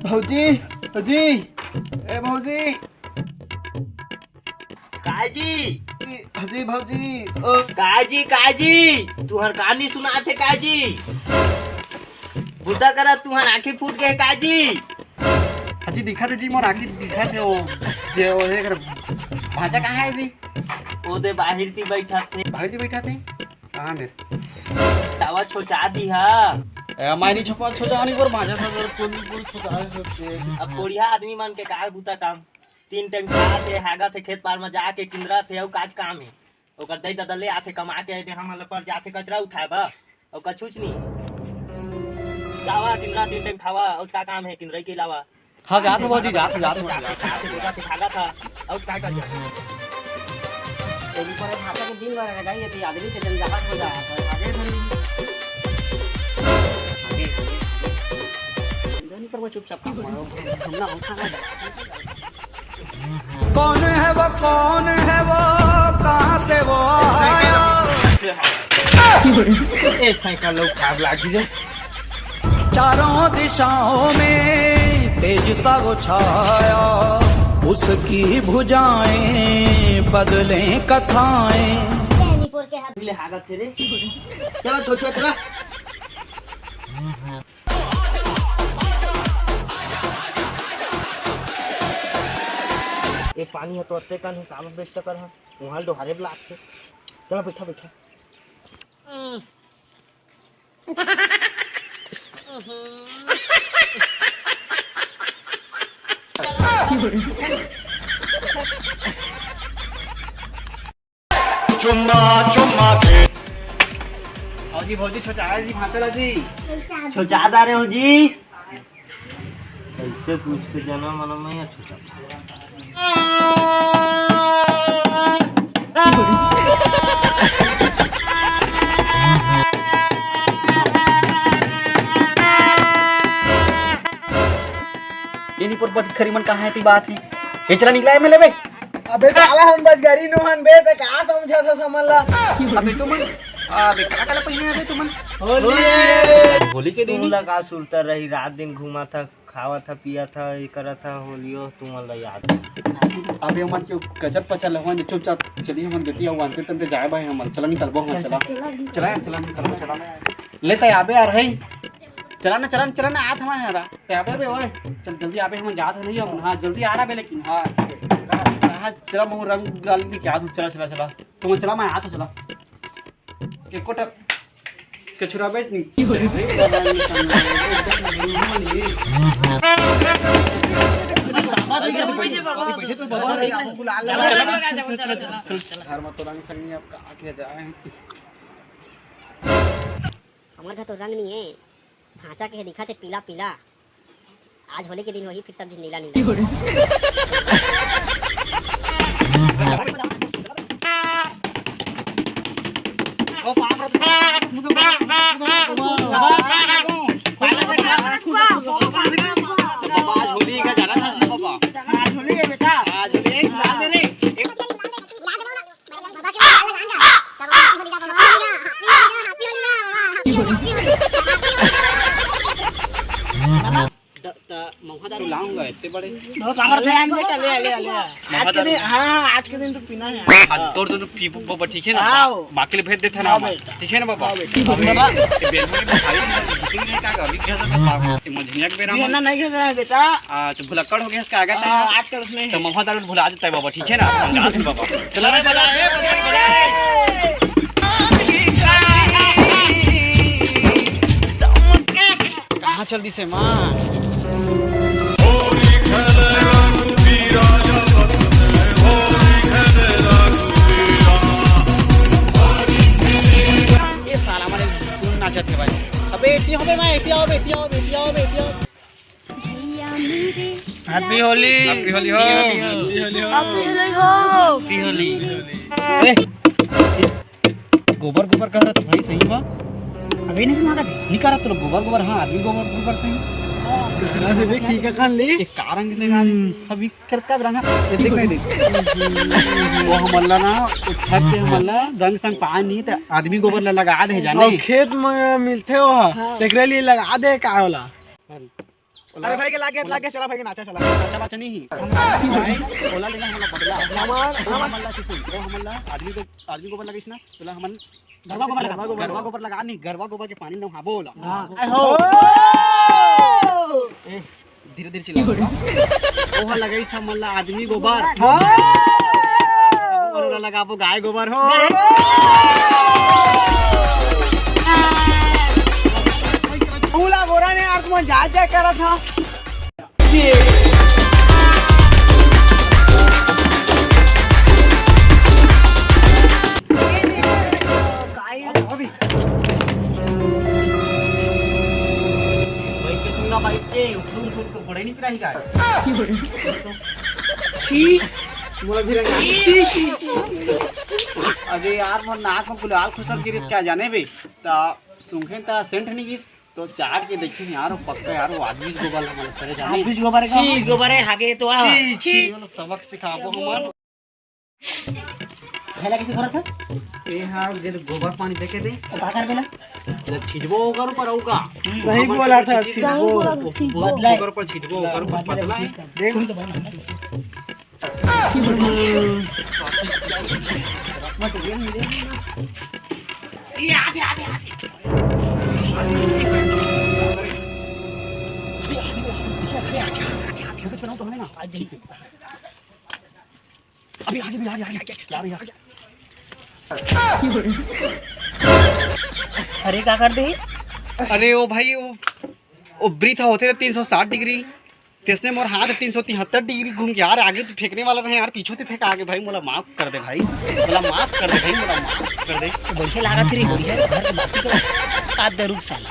भौजी भौजी ए भौजी काजी हजी भौजी काजी काजी तुहर कहानी सुनाते काजी बुद्धा करा तुहर आंखें फूट गए काजी हजी दिखा दे जी मोर आखी दिखा दे ओ जे ओ हे कर भाजा कहां है जी ओदे बाहर ती बैठा थे भाई दी बैठा थे कहां मेरे तावा छोचा दी हा ए मायनी छपा छोटा नहीं पर भाजा सब पूरी छोटा है अब कोड़िया आदमी मन के का बुता काम 3 टाइम खाते हागा थे खेत पार में जाके किंदरा थे और काज काम है ओकर दई ददले आथे कमा के दे हम पर जाथे कचरा उठाबा और कछुच नहीं जावा किंदरा 3 टाइम खावा और का काम है किंदरा के अलावा हां जात हो भौजी जात खागा था और का कर तेरी पर भाषा के दिन भर लगाई है तो आदमी के जन जहाज हो जाए पर आगे धनी पर वो चुपचाप काम करो हमना हम खाना कौन है वो कहां से वो आया ए साइकिल लोग खाब लागी रे चारों दिशाओं में तेज सा वो छाया उसकी भुजाएं बदले कथाएं ले हागा थे रे चलो छोटा चला ये पानी है तो अत्ते का नहीं काम बेस्ट कर है वहां डोहारे ब्लॉक थे चलो बैठा बैठा चुम्मा चुम्मा थे भौजी भौजी छोटा जी भाचला जी छोटा दारे हो जी ऐसे पूछ के जना मन में है छोटा ये नहीं पर खरी मन कहां है ती बात है ये चला निकला है मैं लेबे अबे काला हम बच गरी नो हन बे त का समझा था समझला अबे तुमन अबे का काला पहिने अबे तुमन होली के दिन लगा सुलता रही रात दिन घूमा था खावा था पिया था ये करा था होलियो तुम याद अबे हमन के गजब पचल हवन चुपचाप चली हमन गति और वांते तंते जाए भाई हमन चला निकलबो हमन चला निकलबो चला लेते आबे यार है चला ना आत हमारे यारा ते आबे बे ओए चल जल्दी आबे हम जात नहीं हम हां जल्दी आ रहा बे लेकिन हां चला मो रंग गाल की क्या चला तुम चला मैं आता चला के कोटा के छुरा बेच नहीं हमारे घर तो रंग नहीं है भाचा के दिखा थे पीला पीला आज होली के दिन वही फिर सब नीला होली का जाना था पापा आज होली है बेटा आज होली है ला दे रे मौका लाऊंगा इतने बड़े आज के दिन तो पीना है तोड़ तो पापा ठीक है ना बाकी भेज देते ना ठीक है ना बाबा नहीं खेल रहा है बेटा तो भुलक्कड़ हो गया इसका आगे आजकल उसमें तो महुआ दारू भुला देता है बाबा ठीक है ना समझा दे बाबा चलो कहाँ चल दी से माँ नाचत है भाई अबे एटी हो बे मैं एटी आओ हैप्पी होली हो हैप्पी होली गोबर कर रहा था भाई सही बा अबे नहीं कर रहा तो गोबर हां आदमी गोबर सही देखी का खान ले एक कारंग लगा सभी करता रंगा देख नहीं देख वो हमला ना उठा के हमला रंग संग पानी त आदमी गोबर लगा दे जाने और खेत में मिलते हो देख रहे लिए लगा दे का होला अरे भाई के लागे चला भाई के नाचा चला अच्छा बात नहीं भाई बोला लेना हमला बदला हमला किसी वो हमला आदमी गोबर लगिस ना बोला हमन गरवा गोबर लगा नहीं गरवा गोबर के पानी में हाबो बोला हो धीरे धीरे चिल्ला ओह लगाइस हमला आदमी गोबर गोबर लगाबो गाय गोबर हो पूला गोरा ने यार तुम जा करा था भाई के सुनना भाई ए उठो पड़े नहीं पिराही गाय मोला भी रंगा अरे यार मोर नाक में गुलाल खुशल गिरिस क्या जाने बे ता सुंखे ता सेंट नहीं गिस तो चाट के देखिए यार वो पक्का यार वो आदमी गोबर हमन करे जाने बीज गोबर का चीज गोबर है आगे तो आ सबक सिखाबो हमन पहला किसी भरा था ए हां जे गोबर पानी देके दे का कर बेला ये छिजबो ओकर ऊपर औका नहीं बोला था छिजबो बदला ओकर ऊपर छिजबो ओकर ऊपर बदला है देख अभी आगे भी आगे अरे क्या कर दे अरे ओ भाई वो ब्रीथ होते थे 360 डिग्री तेसने मोर हाथ 373 डिग्री घूम के यार आगे तो फेंकने वाला रहे यार पीछे तो फेंक आगे भाई मोला माफ कर दे भाई मोला माफ कर दे भाई मोला माफ कर दे बढ़िया लगा तेरी बढ़िया घर के बाकी को काट दे रुक साला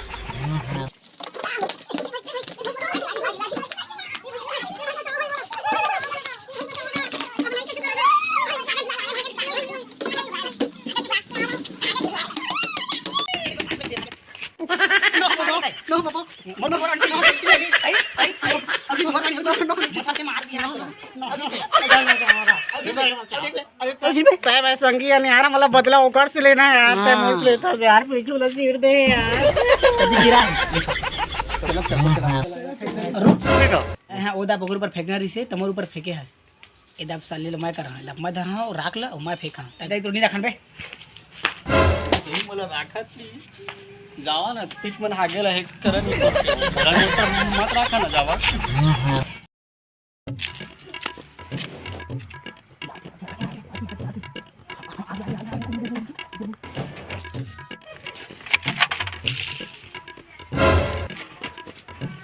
संगी यार मला बदला ओकर से लेना है यार ते मोस लेता से यार पीछे लग सिर दे यार कभी गिरा चलो हां ओदा बगुर पर फेंकना रही से तमोर ऊपर फेंके हस एदा साले लो मैं कर रहा लब मैं धरा और राख ला और मैं फेंका ताई तो नहीं रखन बे मला राखत जावा ना तीच मन हागेला हे करन मत राखा ना जावा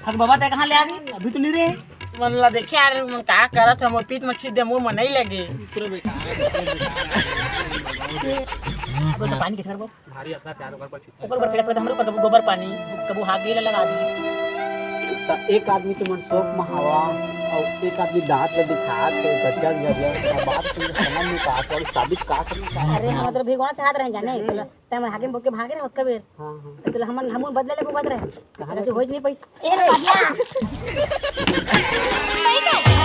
हक बाबा ते कहां ले आ गई अभी तो नहीं रे मन ला देखे यार मन का करत हम पीठ में छीट दे मुंह में नहीं लगे पूरा बेटा अब तो पानी के सर भारी अपना प्यार ऊपर ऊपर पेड़ पे हमरे पर गोबर पानी कबू हाथ गेले लगा दी एक आदमी के मन शोक में हवा और एक आदमी दांत ले दिखात तो गज्जा गज्जा बात तो समझ नहीं पात और साबित का करनी अरे हम मतलब भगवान चाहत रहे जाने तो तम हाकिम बोल के भागे ना ओतका बेर हां हां तो हम बदले ले को बात रहे कहां से होई नहीं पैसा ए रे